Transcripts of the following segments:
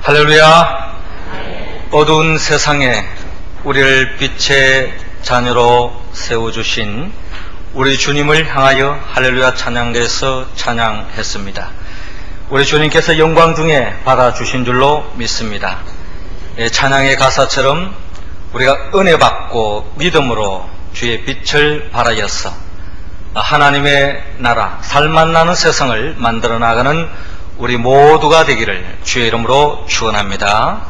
할렐루야. 어두운 세상에 우리를 빛의 자녀로 세워주신 우리 주님을 향하여 할렐루야 찬양대에서 찬양했습니다. 우리 주님께서 영광 중에 받아주신 줄로 믿습니다. 찬양의 가사처럼 우리가 은혜 받고 믿음으로 주의 빛을 발하여서 하나님의 나라, 살맛나는 세상을 만들어 나가는 우리 모두가 되기를 주의 이름으로 축원합니다.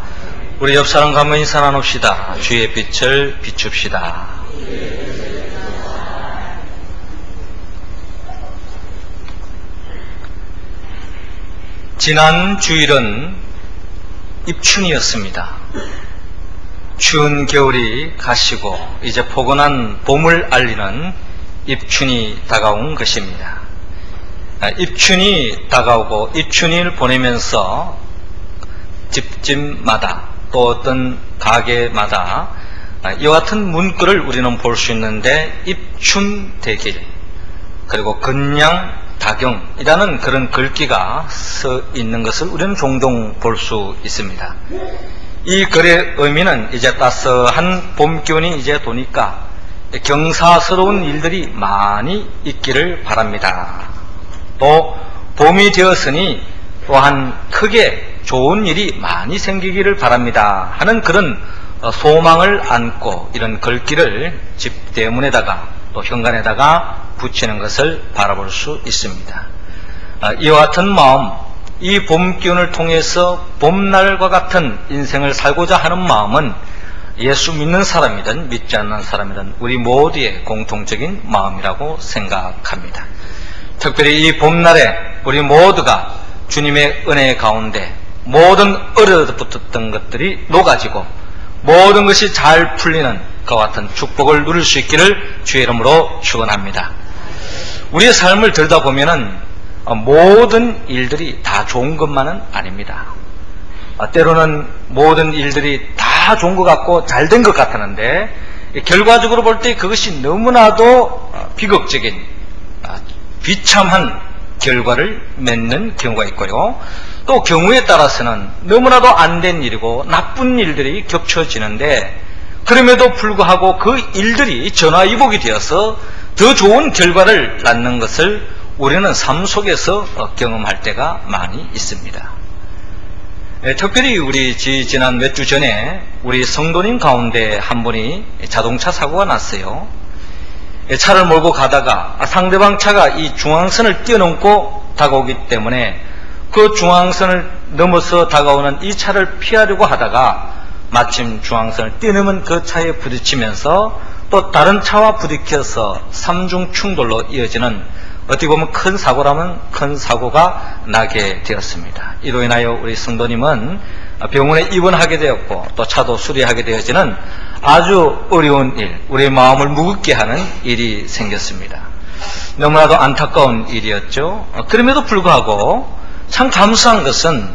우리 옆 사람 가면 인사 나눕시다. 주의 빛을 비춥시다. 지난 주일은 입춘이었습니다. 추운 겨울이 가시고 이제 포근한 봄을 알리는 입춘이 다가온 것입니다. 입춘이 다가오고 입춘을 보내면서 집집마다 또 어떤 가게마다 이와 같은 문구를 우리는 볼 수 있는데, 입춘대길 그리고 건양다경이라는 그런 글귀가 써 있는 것을 우리는 종종 볼 수 있습니다. 이 글의 의미는 이제 따스한 봄 기운이 이제 도니까 경사스러운 일들이 많이 있기를 바랍니다. 또 봄이 되었으니 또한 크게 좋은 일이 많이 생기기를 바랍니다 하는 그런 소망을 안고 이런 글귀를 집 대문에다가 또 현관에다가 붙이는 것을 바라볼 수 있습니다. 이와 같은 마음, 이 봄 기운을 통해서 봄날과 같은 인생을 살고자 하는 마음은 예수 믿는 사람이든 믿지 않는 사람이든 우리 모두의 공통적인 마음이라고 생각합니다. 특별히 이 봄날에 우리 모두가 주님의 은혜 가운데 모든 얼어붙었던 것들이 녹아지고 모든 것이 잘 풀리는 그와 같은 축복을 누릴 수 있기를 주의 이름으로 축원합니다. 우리의 삶을 들여다보면은 모든 일들이 다 좋은 것만은 아닙니다. 때로는 모든 일들이 다 좋은 것 같고 잘 된 것 같았는데 결과적으로 볼 때 그것이 너무나도 비극적인 비참한 결과를 맺는 경우가 있고요. 또 경우에 따라서는 너무나도 안 된 일이고 나쁜 일들이 겹쳐지는데 그럼에도 불구하고 그 일들이 전화위복이 되어서 더 좋은 결과를 낳는 것을 우리는 삶 속에서 경험할 때가 많이 있습니다. 특별히 우리 지난 몇 주 전에 우리 성도님 가운데 한 분이 자동차 사고가 났어요. 차를 몰고 가다가 상대방 차가 이 중앙선을 뛰어넘고 다가오기 때문에 그 중앙선을 넘어서 다가오는 이 차를 피하려고 하다가 마침 중앙선을 뛰어넘은 그 차에 부딪히면서 또 다른 차와 부딪혀서 삼중 충돌로 이어지는, 어떻게 보면 큰 사고라면 큰 사고가 나게 되었습니다. 이로 인하여 우리 성도님은 병원에 입원하게 되었고 또 차도 수리하게 되어지는 아주 어려운 일, 우리의 마음을 무겁게 하는 일이 생겼습니다. 너무나도 안타까운 일이었죠. 그럼에도 불구하고 참 감사한 것은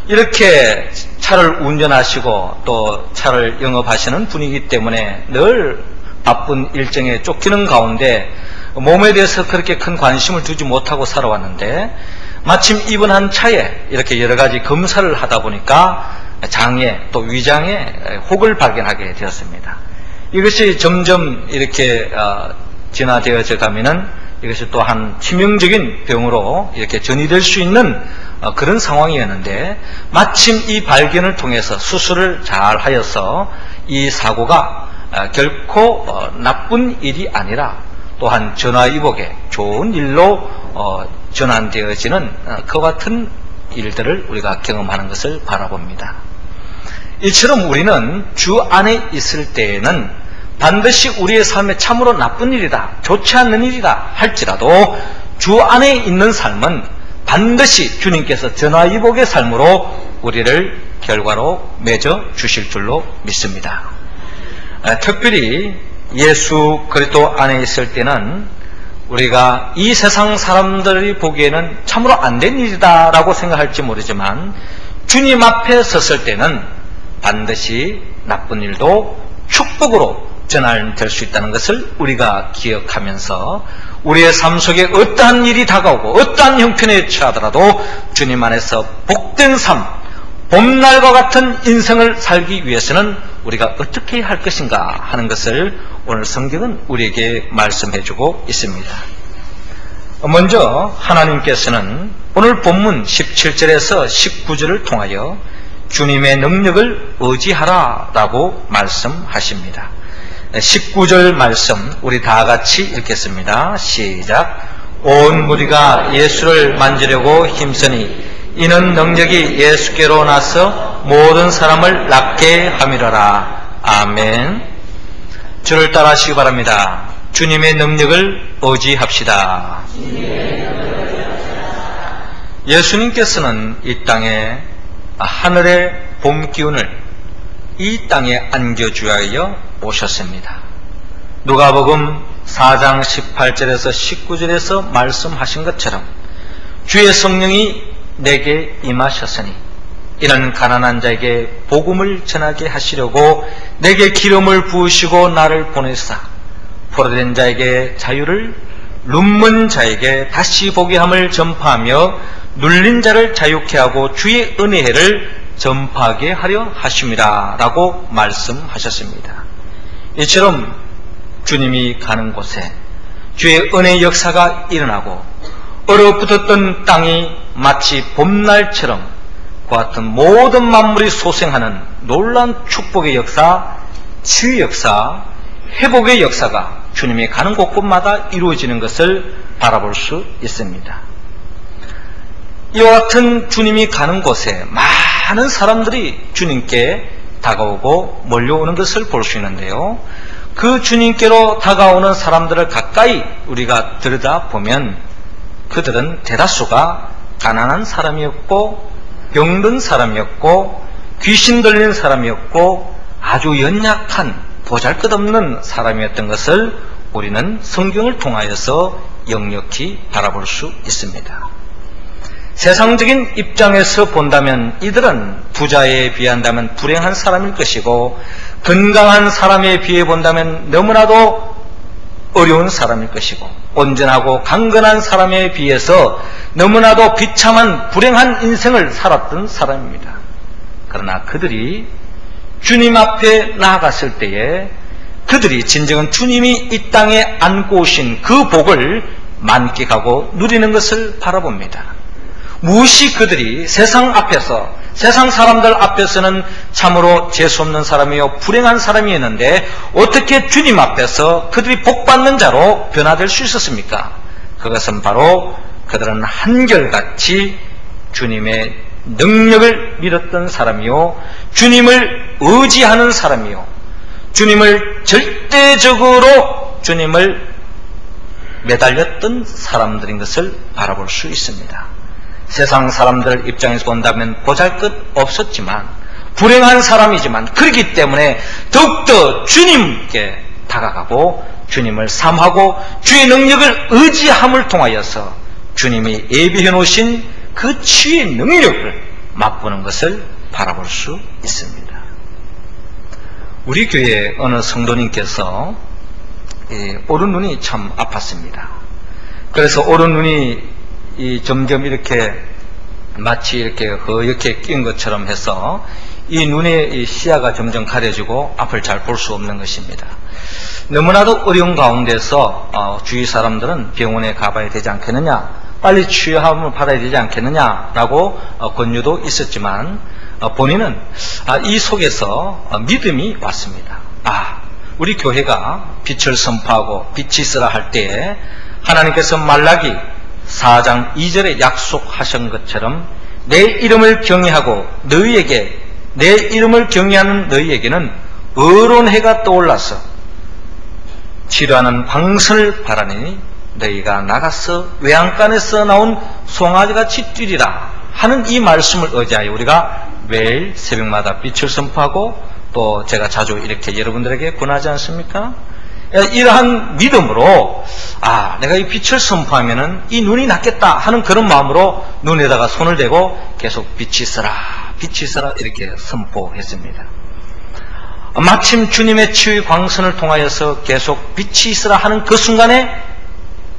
이렇게 차를 운전하시고 또 차를 영업하시는 분이기 때문에 늘 바쁜 일정에 쫓기는 가운데 몸에 대해서 그렇게 큰 관심을 두지 못하고 살아왔는데 마침 입원한 차에 이렇게 여러 가지 검사를 하다 보니까 장에 또 위장에 혹을 발견하게 되었습니다. 이것이 점점 이렇게 진화되어져 가면은 이것이 또 한 치명적인 병으로 이렇게 전이될 수 있는 그런 상황이었는데, 마침 이 발견을 통해서 수술을 잘 하여서 이 사고가 결코 나쁜 일이 아니라 또한 전화위복의 좋은 일로 전환되어지는 그와 같은 일들을 우리가 경험하는 것을 바라봅니다. 이처럼 우리는 주 안에 있을 때에는 반드시 우리의 삶에 참으로 나쁜 일이다, 좋지 않는 일이다 할지라도 주 안에 있는 삶은 반드시 주님께서 전화위복의 삶으로 우리를 결과로 맺어 주실 줄로 믿습니다. 특별히 예수 그리스도 안에 있을 때는 우리가 이 세상 사람들이 보기에는 참으로 안 된 일이다 라고 생각할지 모르지만 주님 앞에 섰을 때는 반드시 나쁜 일도 축복으로 전환될 수 있다는 것을 우리가 기억하면서 우리의 삶 속에 어떠한 일이 다가오고 어떠한 형편에 처하더라도 주님 안에서 복된 삶, 봄날과 같은 인생을 살기 위해서는 우리가 어떻게 해야 할 것인가 하는 것을 오늘 성경은 우리에게 말씀해주고 있습니다. 먼저 하나님께서는 오늘 본문 17절에서 19절을 통하여 주님의 능력을 의지하라 라고 말씀하십니다. 19절 말씀 우리 다 같이 읽겠습니다. 시작. 온 무리가 예수를 만지려고 힘쓰니 이는 능력이 예수께로 나서 모든 사람을 낫게 함이라라. 아멘. 주를 따라하시기 바랍니다. 주님의 능력을 의지합시다. 예수님께서는 이 땅에 하늘의 봄 기운을 이 땅에 안겨주하여 오셨습니다. 누가복음 4장 18절에서 19절에서 말씀하신 것처럼 주의 성령이 내게 임하셨으니 이는 가난한 자에게 복음을 전하게 하시려고 내게 기름을 부으시고 나를 보내사 포로된 자에게 자유를, 눈먼 자에게 다시 보게 함을 전파하며 눌린 자를 자유케 하고 주의 은혜를 전파하게 하려 하심이라 라고 말씀하셨습니다. 이처럼 주님이 가는 곳에 주의 은혜 역사가 일어나고 얼어붙었던 땅이 마치 봄날처럼 그 같은 모든 만물이 소생하는 놀라운 축복의 역사, 치유의 역사, 회복의 역사가 주님이 가는 곳곳마다 이루어지는 것을 바라볼 수 있습니다. 이와 같은 주님이 가는 곳에 많은 사람들이 주님께 다가오고 몰려오는 것을 볼 수 있는데요. 그 주님께로 다가오는 사람들을 가까이 우리가 들여다보면 그들은 대다수가 가난한 사람이었고 병든 사람이었고 귀신 들린 사람이었고 아주 연약한 보잘것없는 사람이었던 것을 우리는 성경을 통하여서 역력히 바라볼 수 있습니다. 세상적인 입장에서 본다면 이들은 부자에 비한다면 불행한 사람일 것이고 건강한 사람에 비해 본다면 너무나도 어려운 사람일 것이고 온전하고 강건한 사람에 비해서 너무나도 비참한 불행한 인생을 살았던 사람입니다. 그러나 그들이 주님 앞에 나아갔을 때에 그들이 진정한 주님이 이 땅에 안고 오신 그 복을 만끽하고 누리는 것을 바라봅니다. 무엇이 그들이 세상 앞에서, 세상 사람들 앞에서는 참으로 재수없는 사람이요 불행한 사람이었는데 어떻게 주님 앞에서 그들이 복받는 자로 변화될 수 있었습니까? 그것은 바로 그들은 한결같이 주님의 능력을 믿었던 사람이요 주님을 의지하는 사람이요 주님을 절대적으로 주님을 매달렸던 사람들인 것을 바라볼 수 있습니다. 세상 사람들 입장에서 본다면 보잘것 없었지만 불행한 사람이지만 그렇기 때문에 더욱더 주님께 다가가고 주님을 삼하고 주의 능력을 의지함을 통하여서 주님이 예비해 놓으신 그 치유의 능력을 맛보는 것을 바라볼 수 있습니다. 우리 교회 어느 성도님께서 오른 눈이 참 아팠습니다. 그래서 오른 눈이 점점 이렇게 마치 이렇게 허옇게 낀 것처럼 해서 이 눈의 시야가 점점 가려지고 앞을 잘 볼 수 없는 것입니다. 너무나도 어려운 가운데서 주위 사람들은 병원에 가봐야 되지 않겠느냐, 빨리 치유함을 받아야 되지 않겠느냐라고 권유도 있었지만 본인은 이 속에서 믿음이 왔습니다. 우리 교회가 빛을 선포하고 빛이 있으라 할 때에 하나님께서 말라기 4장 2절에 약속하신 것처럼 내 이름을 경외하고 너희에게, 내 이름을 경외하는 너희에게는 의로운 해가 떠올라서 치료하는 방선을 바라니 너희가 나가서 외양간에서 나온 송아지같이 뛰리라 하는 이 말씀을 의지하여 우리가 매일 새벽마다 빛을 선포하고 또 제가 자주 이렇게 여러분들에게 권하지 않습니까? 이러한 믿음으로 내가 이 빛을 선포하면은 이 눈이 낫겠다 하는 그런 마음으로 눈에다가 손을 대고 계속 빛이 있어라, 빛이 있어라 이렇게 선포했습니다. 마침 주님의 치유의 광선을 통하여서 계속 빛이 있으라 하는 그 순간에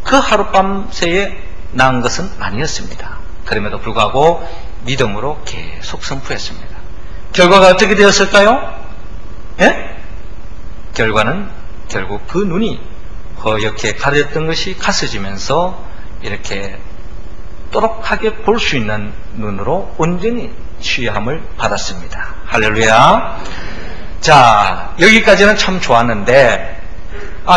그 하룻밤 새에 나은 것은 아니었습니다. 그럼에도 불구하고 믿음으로 계속 선포했습니다. 결과가 어떻게 되었을까요? 예? 결과는 결국 그 눈이 허옇게 가렸던 것이 가스지면서 이렇게 또록하게 볼 수 있는 눈으로 온전히 치유함을 받았습니다. 할렐루야. 자, 여기까지는 참 좋았는데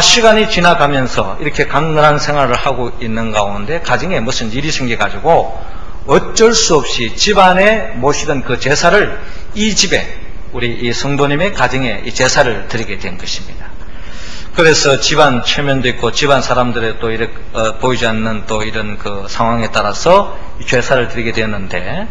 시간이 지나가면서 이렇게 강건한 생활을 하고 있는 가운데 가정에 무슨 일이 생겨가지고 어쩔 수 없이 집안에 모시던 그 제사를 이 집에 우리 이 성도님의 가정에 이 제사를 드리게 된 것입니다. 그래서 집안 체면도 있고 집안 사람들의 또 이렇게 보이지 않는 또 이런 그 상황에 따라서 제사를 드리게 되었는데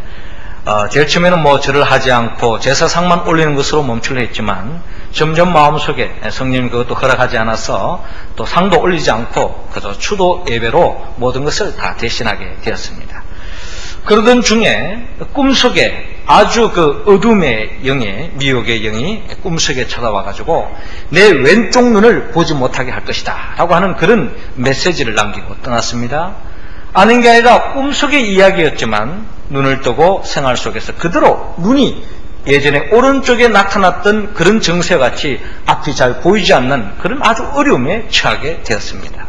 제일 처음에는 뭐 절을 하지 않고 제사상만 올리는 것으로 멈추려 했지만 점점 마음속에 성령님 그것도 허락하지 않아서 또 상도 올리지 않고 그저 추도 예배로 모든 것을 다 대신하게 되었습니다. 그러던 중에 꿈속에 아주 그 어둠의 영이, 미혹의 영이 꿈속에 쳐다와가지고 내 왼쪽 눈을 보지 못하게 할 것이다 라고 하는 그런 메시지를 남기고 떠났습니다. 아는 게 아니라 꿈속의 이야기였지만 눈을 뜨고 생활 속에서 그대로 눈이 예전에 오른쪽에 나타났던 그런 정세같이 앞이 잘 보이지 않는 그런 아주 어려움에 처하게 되었습니다.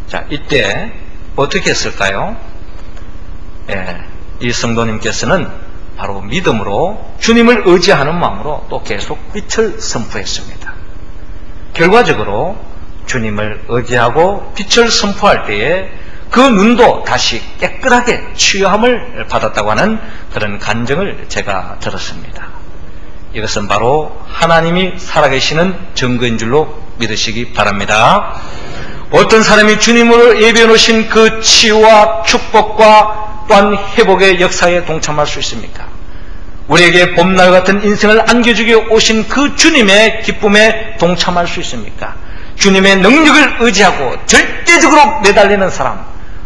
자, 이때 어떻게 했을까요? 이 성도님께서는 바로 믿음으로 주님을 의지하는 마음으로 또 계속 빛을 선포했습니다. 결과적으로 주님을 의지하고 빛을 선포할 때에 그 눈도 다시 깨끗하게 치유함을 받았다고 하는 그런 간증을 제가 들었습니다. 이것은 바로 하나님이 살아계시는 증거인 줄로 믿으시기 바랍니다. 어떤 사람이 주님으로 예배해 놓으신 그 치유와 축복과 또한 회복의 역사에 동참할 수 있습니까? 우리에게 봄날 같은 인생을 안겨주기 오신 그 주님의 기쁨에 동참할 수 있습니까? 주님의 능력을 의지하고 절대적으로 매달리는 사람,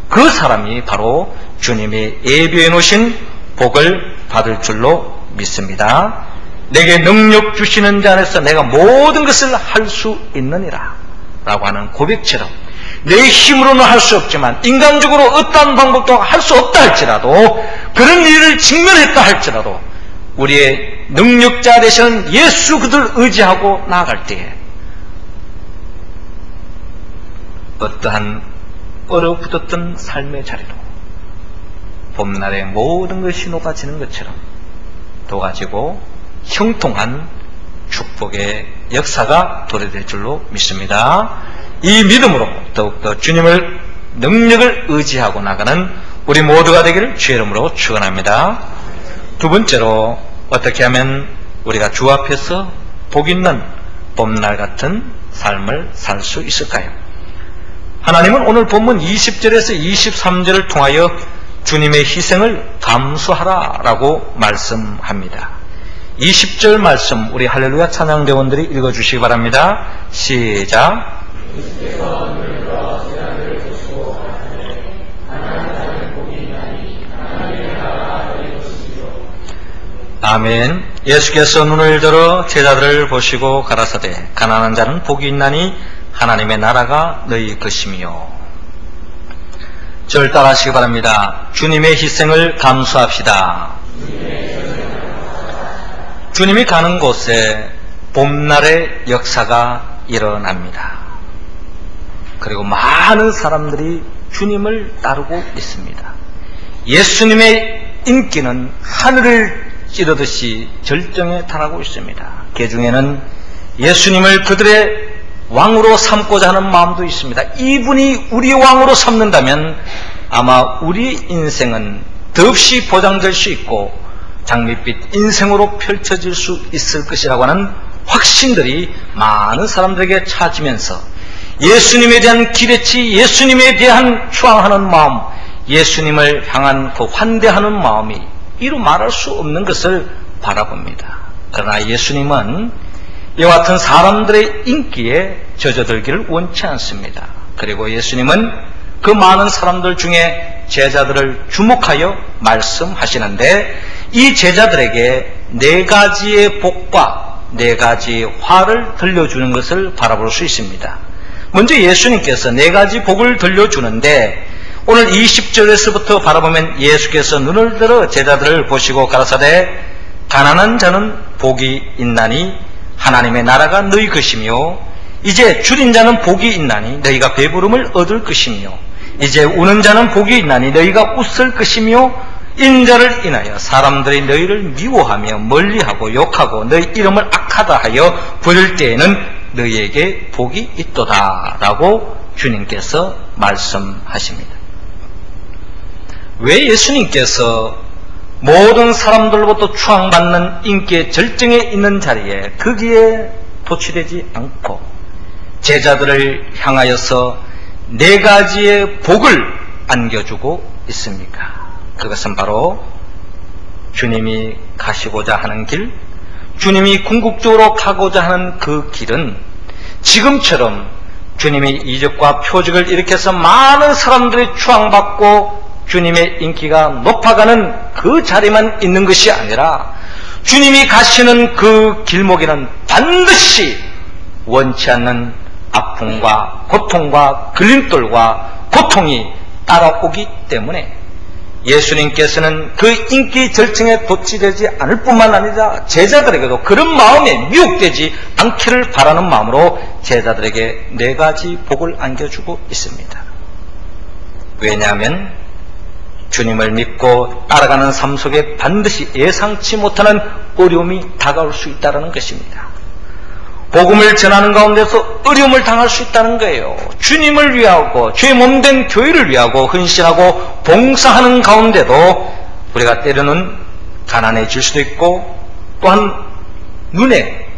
그 사람이 바로 주님이 예비해 놓으신 복을 받을 줄로 믿습니다. 내게 능력 주시는 자 안에서 내가 모든 것을 할 수 있느니라 라고 하는 고백처럼 내 힘으로는 할 수 없지만 인간적으로 어떠한 방법도 할 수 없다 할지라도 그런 일을 직면했다 할지라도 우리의 능력자 되시는 예수 그들 의지하고 나아갈 때에 어떠한 얼어붙었던 삶의 자리도 봄날에 모든 것이 녹아지는 것처럼 녹아지고 형통한 축복의 역사가 도래될 줄로 믿습니다. 이 믿음으로 더욱더 주님을 능력을 의지하고 나가는 우리 모두가 되기를 주의 이름으로 축원합니다. 두 번째로 어떻게 하면 우리가 주 앞에서 복 있는 봄날 같은 삶을 살 수 있을까요? 하나님은 오늘 본문 20절에서 23절을 통하여 주님의 희생을 감수하라 라고 말씀합니다. 20절 말씀 우리 할렐루야 찬양대원들이 읽어주시기 바랍니다. 시작. 아멘. 예수께서 눈을 들어 제자들을 보시고 가라사대 가난한 자는 복이 있나니 하나님의 나라가 너희 것이며. 저를 따라하시기 바랍니다. 주님의 희생을 감수합시다. 주님이 가는 곳에 봄날의 역사가 일어납니다. 그리고 많은 사람들이 주님을 따르고 있습니다. 예수님의 인기는 하늘을 찌르듯이 절정에 달하고 있습니다. 그 중에는 예수님을 그들의 왕으로 삼고자 하는 마음도 있습니다. 이분이 우리 왕으로 삼는다면 아마 우리 인생은 더없이 보장될 수 있고 장밋빛 인생으로 펼쳐질 수 있을 것이라고 하는 확신들이 많은 사람들에게 찾으면서 예수님에 대한 기대치, 예수님에 대한 추앙하는 마음, 예수님을 향한 그 환대하는 마음이 이루 말할 수 없는 것을 바라봅니다. 그러나 예수님은 이와 같은 사람들의 인기에 젖어들기를 원치 않습니다. 그리고 예수님은 그 많은 사람들 중에 제자들을 주목하여 말씀하시는데 이 제자들에게 네 가지의 복과 네 가지의 화를 들려주는 것을 바라볼 수 있습니다. 먼저 예수님께서 네 가지 복을 들려주는데 오늘 20절에서부터 바라보면 예수께서 눈을 들어 제자들을 보시고 가라사대 가난한 자는 복이 있나니 하나님의 나라가 너희 것이며 이제 줄인 자는 복이 있나니 너희가 배부름을 얻을 것이며 이제 우는 자는 복이 있나니 너희가 웃을 것이며 인자를 인하여 사람들이 너희를 미워하며 멀리하고 욕하고 너희 이름을 악하다 하여 부를 때에는 너희에게 복이 있도다 라고 주님께서 말씀하십니다. 왜 예수님께서 모든 사람들로부터 추앙받는 인기의 절정에 있는 자리에 거기에 도취되지 않고 제자들을 향하여서 4가지의 복을 안겨주고 있습니까? 그것은 바로 주님이 가시고자 하는 길, 주님이 궁극적으로 가고자 하는 그 길은 지금처럼 주님이 이적과 표적을 일으켜서 많은 사람들이 추앙받고 주님의 인기가 높아가는 그 자리만 있는 것이 아니라 주님이 가시는 그 길목에는 반드시 원치 않는 아픔과 고통과 걸림돌과 고통이 따라오기 때문에 예수님께서는 그 인기 절정에 도취되지 않을 뿐만 아니라 제자들에게도 그런 마음에 미혹되지 않기를 바라는 마음으로 제자들에게 4가지 복을 안겨주고 있습니다. 왜냐하면 주님을 믿고 따라가는 삶 속에 반드시 예상치 못하는 어려움이 다가올 수 있다는 것입니다. 복음을 전하는 가운데서 어려움을 당할 수 있다는 거예요. 주님을 위하고 죄 몸된 교회를 위하고 헌신하고 봉사하는 가운데도 우리가 때로는 가난해질 수도 있고 또한 눈에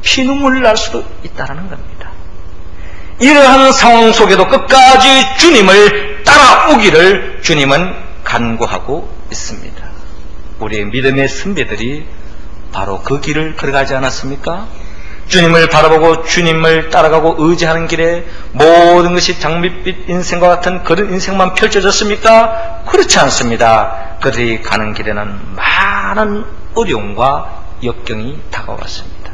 피눈물이 날 수도 있다는 겁니다. 이러한 상황 속에도 끝까지 주님을 따라오기를 주님은 간구하고 있습니다. 우리의 믿음의 선배들이 바로 그 길을 걸어가지 않았습니까? 주님을 바라보고 주님을 따라가고 의지하는 길에 모든 것이 장밋빛 인생과 같은 그런 인생만 펼쳐졌습니까? 그렇지 않습니다. 그들이 가는 길에는 많은 어려움과 역경이 다가왔습니다.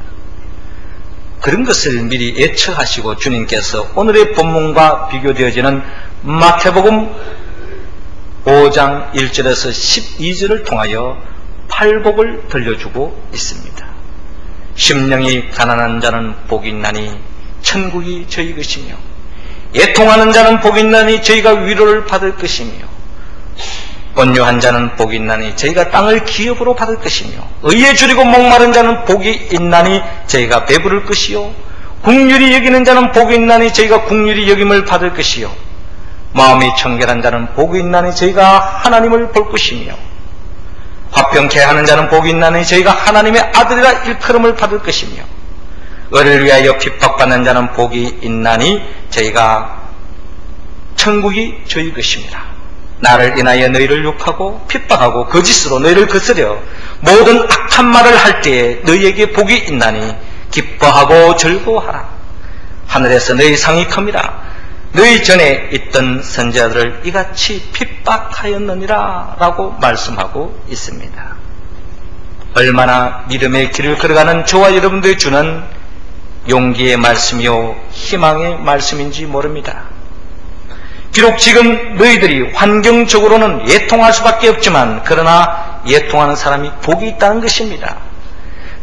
그런 것을 미리 예측하시고 주님께서 오늘의 본문과 비교되어지는 마태복음 5장 1절에서 12절을 통하여 팔복을 들려주고 있습니다. 심령이 가난한 자는 복이 있나니 천국이 저희 것이며 애통하는 자는 복이 있나니 저희가 위로를 받을 것이며 온유한 자는 복이 있나니 저희가 땅을 기업으로 받을 것이며 의에 줄이고 목마른 자는 복이 있나니 저희가 배부를 것이요 긍휼히 여기는 자는 복이 있나니 저희가 긍휼히 여김을 받을 것이요 마음이 청결한 자는 복이 있나니 저희가 하나님을 볼 것이며 화평케 하는 자는 복이 있나니 저희가 하나님의 아들이라 일컬음을 받을 것이며 의를 위하여 핍박받는 자는 복이 있나니 저희가 천국이 저희 것입니다. 나를 인하여 너희를 욕하고 핍박하고 거짓으로 너희를 거스려 모든 악한 말을 할 때에 너희에게 복이 있나니 기뻐하고 즐거워하라. 하늘에서 너희 상이 큽니다. 너희 전에 있던 선지자들을 이같이 핍박하였느니라 라고 말씀하고 있습니다. 얼마나 믿음의 길을 걸어가는 저와 여러분들이 주는 용기의 말씀이요 희망의 말씀인지 모릅니다. 비록 지금 너희들이 환경적으로는 예통할 수밖에 없지만 그러나 예통하는 사람이 복이 있다는 것입니다.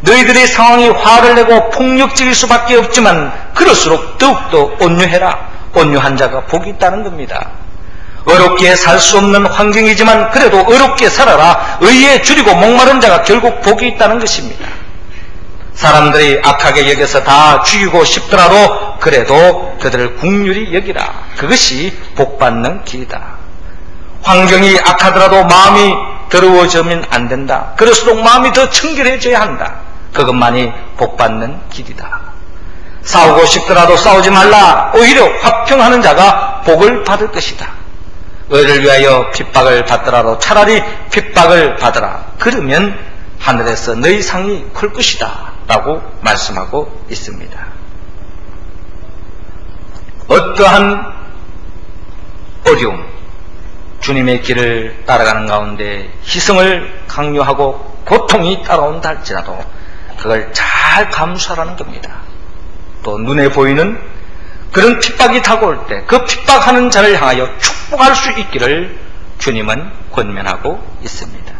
너희들의 상황이 화를 내고 폭력적일 수밖에 없지만 그럴수록 더욱더 온유해라. 온유한 자가 복이 있다는 겁니다. 어렵게 살 수 없는 환경이지만 그래도 어렵게 살아라. 의에 줄이고 목마른 자가 결국 복이 있다는 것입니다. 사람들이 악하게 여겨서 다 죽이고 싶더라도 그래도 그들을 긍휼히 여기라. 그것이 복받는 길이다. 환경이 악하더라도 마음이 더러워지면 안 된다. 그럴수록 마음이 더 청결해져야 한다. 그것만이 복받는 길이다. 싸우고 싶더라도 싸우지 말라. 오히려 화평하는 자가 복을 받을 것이다. 의를 위하여 핍박을 받더라도 차라리 핍박을 받으라. 그러면 하늘에서 너희 상이 클 것이다 라고 말씀하고 있습니다. 어떠한 어려움, 주님의 길을 따라가는 가운데 희생을 강요하고 고통이 따라온다 할지라도 그걸 잘 감수하라는 겁니다. 또 눈에 보이는 그런 핍박이 다가올 때 그 핍박하는 자를 향하여 축복할 수 있기를 주님은 권면하고 있습니다.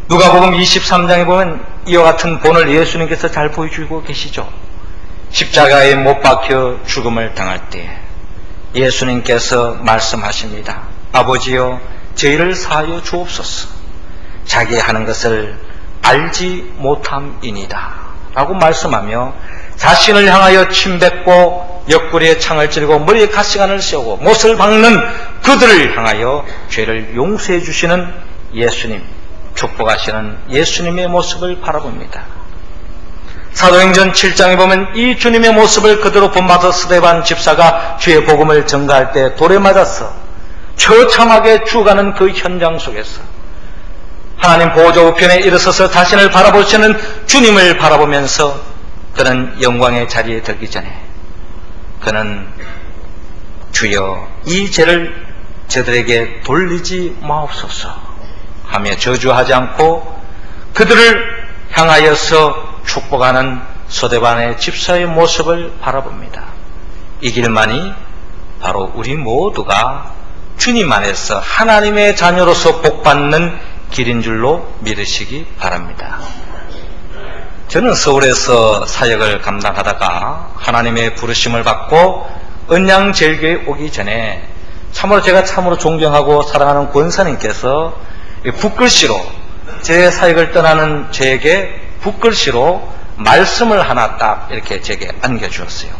누가복음 23장에 보면 이와 같은 본을 예수님께서 잘 보여주고 계시죠. 십자가에 못 박혀 죽음을 당할 때 예수님께서 말씀하십니다. 아버지여 저희를 사하여 주옵소서. 자기 하는 것을 알지 못함이니이다 라고 말씀하며 자신을 향하여 침뱉고 옆구리에 창을 찌르고 머리에 가시관을 씌우고 못을 박는 그들을 향하여 죄를 용서해 주시는 예수님, 축복하시는 예수님의 모습을 바라봅니다. 사도행전 7장에 보면 이 주님의 모습을 그대로 본받아 스데반 집사가 주의 복음을 전가할 때 돌에 맞아서 처참하게 죽어가는 그 현장 속에서 하나님 보좌 우편에 일어서서 자신을 바라보시는 주님을 바라보면서 그는 영광의 자리에 들기 전에 그는 주여 이 죄를 저들에게 돌리지 마옵소서 하며 저주하지 않고 그들을 향하여서 축복하는 스데반의 집사의 모습을 바라봅니다. 이 길만이 바로 우리 모두가 주님 안에서 하나님의 자녀로서 복받는 길인 줄로 믿으시기 바랍니다. 저는 서울에서 사역을 감당하다가 하나님의 부르심을 받고 은양제일교회에 오기 전에 참으로 제가 존경하고 사랑하는 권사님께서 붓글씨로 제 사역을 떠나는 저에게 붓글씨로 말씀을 하나 딱 이렇게 제게 안겨주었어요.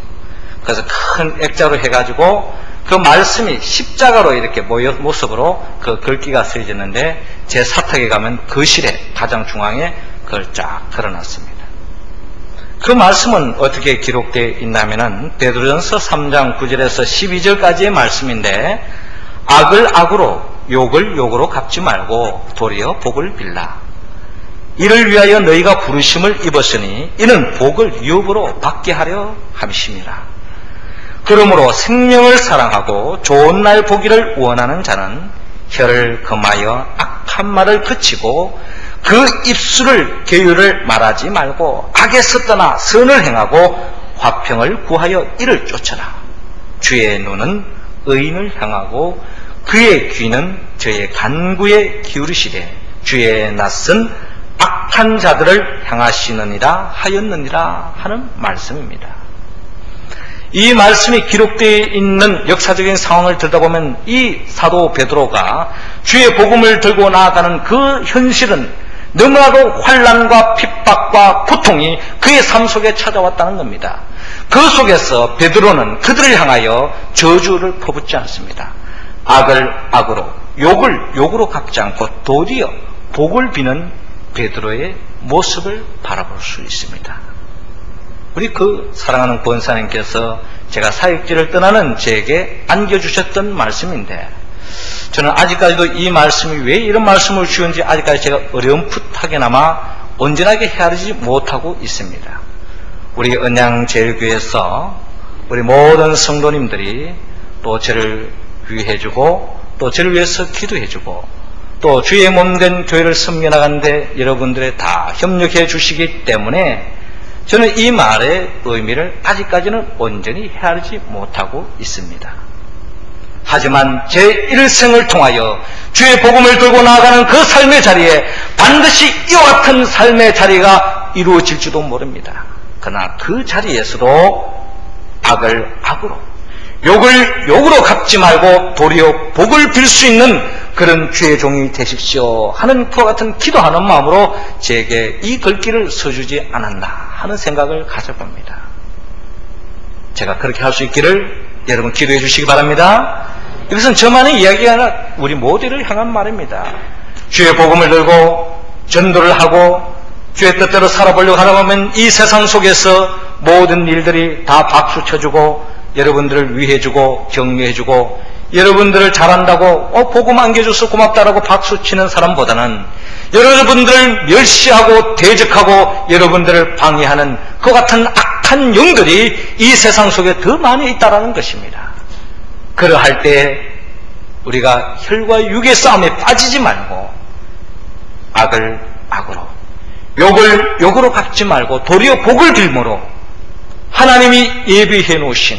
그래서 큰 액자로 해가지고 그 말씀이 십자가로 이렇게 모습으로 그 글귀가 쓰여졌는데 제 사택에 가면 거실에 가장 중앙에 그걸 쫙 걸어놨습니다. 그 말씀은 어떻게 기록되어 있냐면은 베드로전서 3장 9절에서 12절까지의 말씀인데 악을 악으로 욕을 욕으로 갚지 말고 도리어 복을 빌라. 이를 위하여 너희가 부르심을 입었으니 이는 복을 유업으로 받게 하려 함이심이라. 그러므로 생명을 사랑하고 좋은 날 보기를 원하는 자는 혀를 금하여 악한 말을 그치고 그 입술을 계율을 말하지 말고 악에서 떠나 선을 행하고 화평을 구하여 이를 쫓아라. 주의 눈은 의인을 향하고 그의 귀는 저의 간구에 기울이시되 주의 낯은 악한 자들을 향하시느니라 하였느니라 하는 말씀입니다. 이 말씀이 기록되어 있는 역사적인 상황을 들여다보면 이 사도 베드로가 주의 복음을 들고 나아가는 그 현실은 너무나도 환난과 핍박과 고통이 그의 삶 속에 찾아왔다는 겁니다. 그 속에서 베드로는 그들을 향하여 저주를 퍼붓지 않습니다. 악을 악으로 욕을 욕으로 갚지 않고 도리어 복을 비는 베드로의 모습을 바라볼 수 있습니다. 우리 그 사랑하는 권사님께서 제가 사역지를 떠나는 제게 안겨주셨던 말씀인데 저는 아직까지도 이 말씀이 왜 이런 말씀을 주는지 아직까지 제가 어렴풋하게나마 온전하게 헤아리지 못하고 있습니다. 우리 은양제일교회에서 우리 모든 성도님들이 또 저를 위해주고 또 저를 위해서 기도해주고 또 주의 몸된 교회를 섬겨나가는데 여러분들의 다 협력해 주시기 때문에 저는 이 말의 의미를 아직까지는 온전히 헤아리지 못하고 있습니다. 하지만 제 일생을 통하여 주의 복음을 들고 나아가는 그 삶의 자리에 반드시 이와 같은 삶의 자리가 이루어질지도 모릅니다. 그러나 그 자리에서도 악을 악으로 욕을 욕으로 갚지 말고 도리어 복을 빌 수 있는 그런 주의 종이 되십시오 하는 그와 같은 기도하는 마음으로 제게 이 글귀를 써주지 않았나 하는 생각을 가져봅니다. 제가 그렇게 할 수 있기를 여러분 기도해 주시기 바랍니다. 이것은 저만의 이야기가 아니라 우리 모두를 향한 말입니다. 주의 복음을 들고 전도를 하고 주의 뜻대로 살아보려고 하다 보면 이 세상 속에서 모든 일들이 다 박수 쳐주고 여러분들을 위해주고 격려해주고 여러분들을 잘한다고 복음 안겨줘서 고맙다라고 박수치는 사람보다는 여러분들을 멸시하고 대적하고 여러분들을 방해하는 그 같은 악한 영들이 이 세상 속에 더 많이 있다는 것입니다. 그러할 때 우리가 혈과 육의 싸움에 빠지지 말고 악을 악으로 욕을 욕으로 갚지 말고 도리어 복을 빌므로 하나님이 예비해 놓으신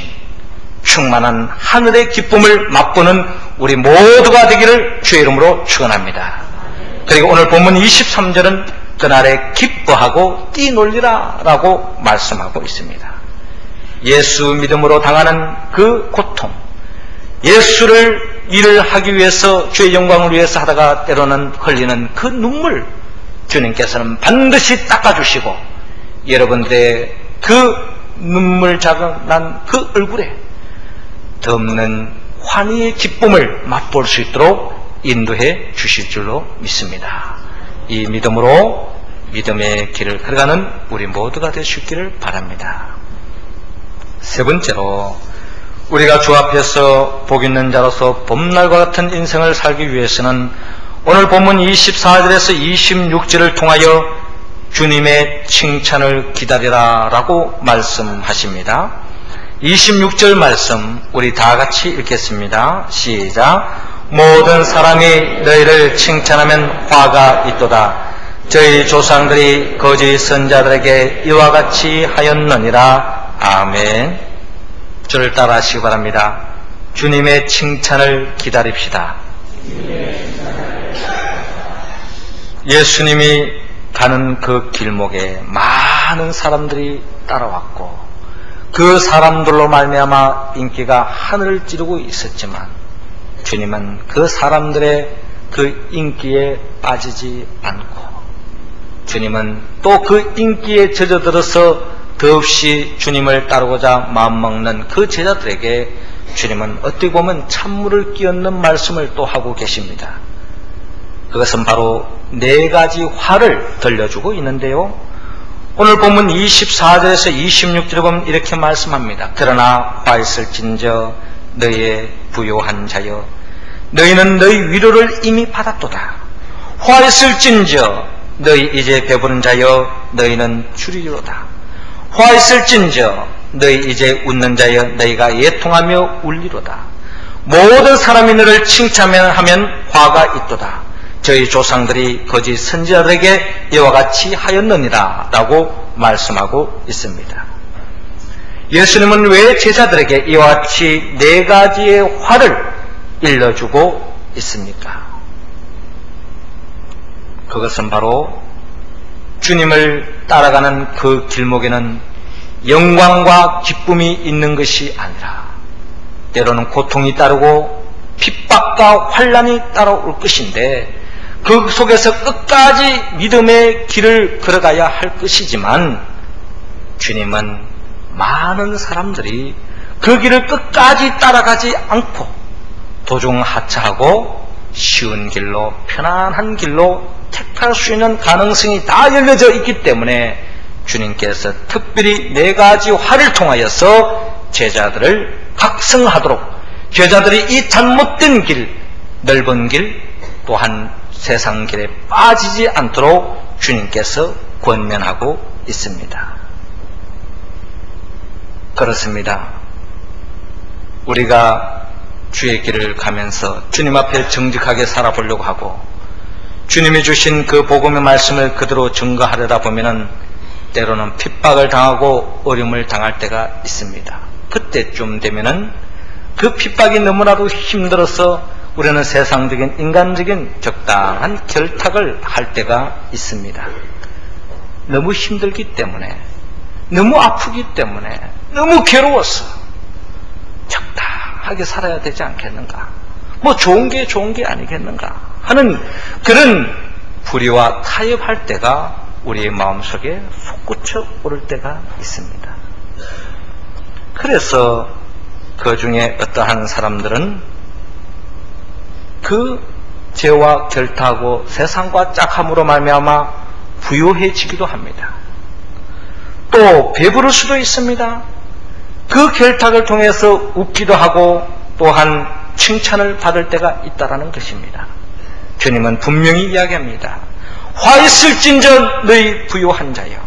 충만한 하늘의 기쁨을 맛보는 우리 모두가 되기를 주의 이름으로 축원합니다. 그리고 오늘 본문 23절은 그날에 기뻐하고 뛰놀리라 라고 말씀하고 있습니다. 예수 믿음으로 당하는 그 고통, 예수를 일을 하기 위해서 주의 영광을 위해서 하다가 때로는 흘리는 그 눈물, 주님께서는 반드시 닦아주시고 여러분들의 그 눈물 자국난 그 얼굴에 덮는 환희의 기쁨을 맛볼 수 있도록 인도해 주실 줄로 믿습니다. 이 믿음으로 믿음의 길을 걸어가는 우리 모두가 되시기를 바랍니다. 세 번째로 우리가 주 앞에서 복 있는 자로서 봄날과 같은 인생을 살기 위해서는 오늘 본문 24절에서 26절을 통하여 주님의 칭찬을 기다리라 라고 말씀하십니다. 26절 말씀 우리 다 같이 읽겠습니다. 시작. 모든 사람이 너희를 칭찬하면 화가 있도다. 저희 조상들이 거짓 선자들에게 이와 같이 하였느니라. 아멘. 저를 따라 하시기 바랍니다. 주님의 칭찬을 기다립시다. 예수님이 가는 그 길목에 많은 사람들이 따라왔고 그 사람들로 말미암아 인기가 하늘을 찌르고 있었지만 주님은 그 사람들의 그 인기에 빠지지 않고 주님은 또 그 인기에 젖어들어서 더없이 주님을 따르고자 마음먹는 그 제자들에게 주님은 어떻게 보면 찬물을 끼얹는 말씀을 또 하고 계십니다. 그것은 바로 네 가지 화를 들려주고 있는데요. 오늘 본문 24절에서 26절에 보면 이렇게 말씀합니다. 그러나 화 있을진저 너희의 부요한 자여 너희는 너희 위로를 이미 받았도다. 화 있을진저 너희 이제 배부른 자여 너희는 주리로다. 화 있을진저 너희 이제 웃는 자여 너희가 예통하며 울리로다. 모든 사람이 너를 칭찬하면 화가 있도다. 저희 조상들이 거짓 선지자들에게 이와 같이 하였느니라 라고 말씀하고 있습니다. 예수님은 왜 제자들에게 이와 같이 네 가지의 화를 일러주고 있습니까? 그것은 바로 주님을 따라가는 그 길목에는 영광과 기쁨이 있는 것이 아니라 때로는 고통이 따르고 핍박과 환난이 따라올 것인데 그 속에서 끝까지 믿음의 길을 걸어가야 할 것이지만 주님은 많은 사람들이 그 길을 끝까지 따라가지 않고 도중 하차하고 쉬운 길로 편안한 길로 택할 수 있는 가능성이 다 열려져 있기 때문에 주님께서 특별히 네 가지 화를 통하여서 제자들을 각성하도록 제자들이 이 잘못된 길, 넓은 길 또한 세상 길에 빠지지 않도록 주님께서 권면하고 있습니다. 그렇습니다. 우리가 주의 길을 가면서 주님 앞에 정직하게 살아보려고 하고 주님이 주신 그 복음의 말씀을 그대로 증거하려다 보면은 때로는 핍박을 당하고 어려움을 당할 때가 있습니다. 그때쯤 되면은 그 핍박이 너무나도 힘들어서 우리는 세상적인 인간적인 적당한 결탁을 할 때가 있습니다. 너무 힘들기 때문에 너무 아프기 때문에 너무 괴로워서 적당하게 살아야 되지 않겠는가, 뭐 좋은 게 아니겠는가 하는 그런 불의와 타협할 때가 우리의 마음속에 솟구쳐 오를 때가 있습니다. 그래서 그 중에 어떠한 사람들은 그 죄와 결탁하고 세상과 짝함으로 말미암아 부요해지기도 합니다. 또 배부를 수도 있습니다. 그 결탁을 통해서 웃기도 하고 또한 칭찬을 받을 때가 있다라는 것입니다. 주님은 분명히 이야기합니다. 화 있을진저 너희 부요한 자여,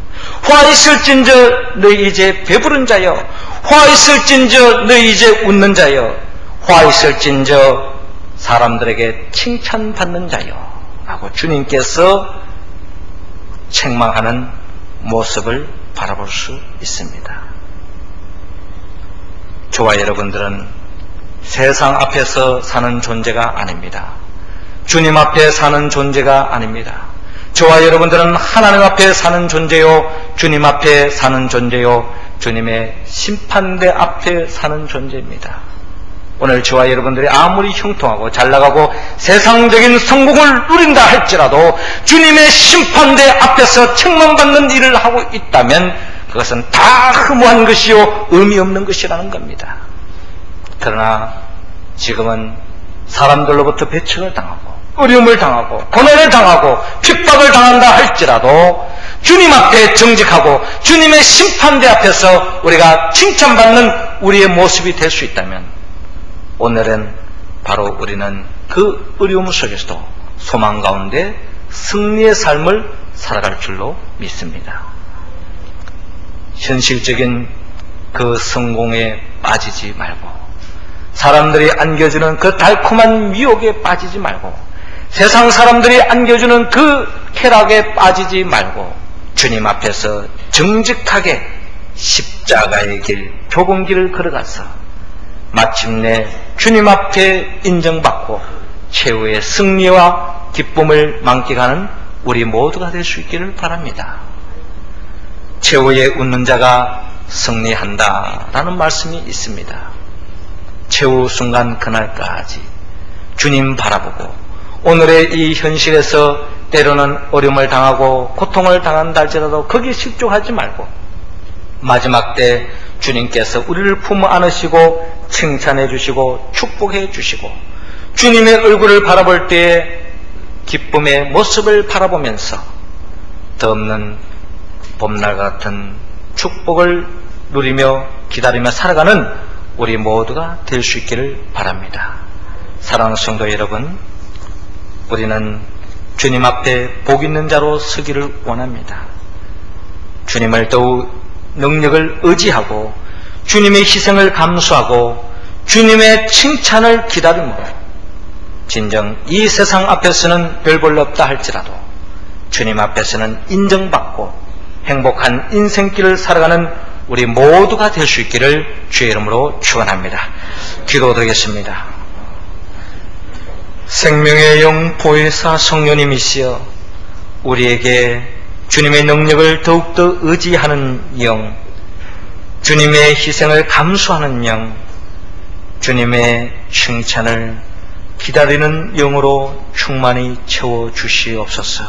화 있을진저 너희 이제 배부른 자여, 화 있을진저 너희 이제 웃는 자여, 화 있을진저 사람들에게 칭찬받는 자여 라고 주님께서 책망하는 모습을 바라볼 수 있습니다. 저와 여러분들은 세상 앞에서 사는 존재가 아닙니다. 주님 앞에 사는 존재가 아닙니다. 저와 여러분들은 하나님 앞에 사는 존재요, 주님 앞에 사는 존재요, 주님의 심판대 앞에 사는 존재입니다. 오늘 저와 여러분들이 아무리 형통하고 잘나가고 세상적인 성공을 누린다 할지라도 주님의 심판대 앞에서 책망받는 일을 하고 있다면 그것은 다 허무한 것이요 의미 없는 것이라는 겁니다. 그러나 지금은 사람들로부터 배척을 당하고 어려움을 당하고 고난을 당하고 핍박을 당한다 할지라도 주님 앞에 정직하고 주님의 심판대 앞에서 우리가 칭찬받는 우리의 모습이 될 수 있다면 오늘은 바로 우리는 그 어려움 속에서도 소망 가운데 승리의 삶을 살아갈 줄로 믿습니다. 현실적인 그 성공에 빠지지 말고 사람들이 안겨주는 그 달콤한 미혹에 빠지지 말고 세상 사람들이 안겨주는 그 쾌락에 빠지지 말고 주님 앞에서 정직하게 십자가의 길, 좁은 길을 걸어가서 마침내 주님 앞에 인정받고 최후의 승리와 기쁨을 만끽하는 우리 모두가 될 수 있기를 바랍니다. 최후의 웃는 자가 승리한다라는 말씀이 있습니다. 최후 순간 그날까지 주님 바라보고 오늘의 이 현실에서 때로는 어려움을 당하고 고통을 당한다 할지라도 거기에 실족하지 말고 마지막 때 주님께서 우리를 품어 안으시고 칭찬해 주시고 축복해 주시고 주님의 얼굴을 바라볼 때에 기쁨의 모습을 바라보면서 덧없는 봄날 같은 축복을 누리며 기다리며 살아가는 우리 모두가 될 수 있기를 바랍니다. 사랑하는 성도 여러분, 우리는 주님 앞에 복 있는 자로 서기를 원합니다. 주님을 더욱 능력을 의지하고 주님의 희생을 감수하고 주님의 칭찬을 기다리며 진정 이 세상 앞에서는 별 볼 없다 할지라도 주님 앞에서는 인정받고 행복한 인생길을 살아가는 우리 모두가 될 수 있기를 주의 이름으로 축원합니다. 기도드리겠습니다. 생명의 영 보혜사 성령님이시여 우리에게 주님의 능력을 더욱더 의지하는 영, 주님의 희생을 감수하는 영, 주님의 칭찬을 기다리는 영으로 충만히 채워주시옵소서.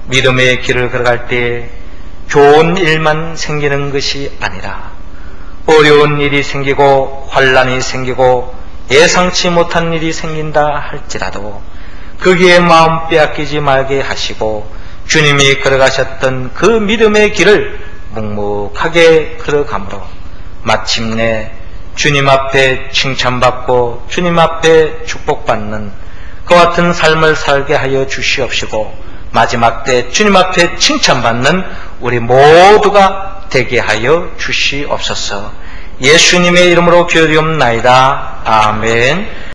믿음의 길을 걸어갈 때 좋은 일만 생기는 것이 아니라 어려운 일이 생기고 환난이 생기고 예상치 못한 일이 생긴다 할지라도 거기에 마음 빼앗기지 말게 하시고 주님이 걸어가셨던 그 믿음의 길을 묵묵하게 걸어가므로 마침내 주님 앞에 칭찬받고 주님 앞에 축복받는 그와 같은 삶을 살게 하여 주시옵시고 마지막 때 주님 앞에 칭찬받는 우리 모두가 되게 하여 주시옵소서. 예수님의 이름으로 기도드리옵나이다. 아멘.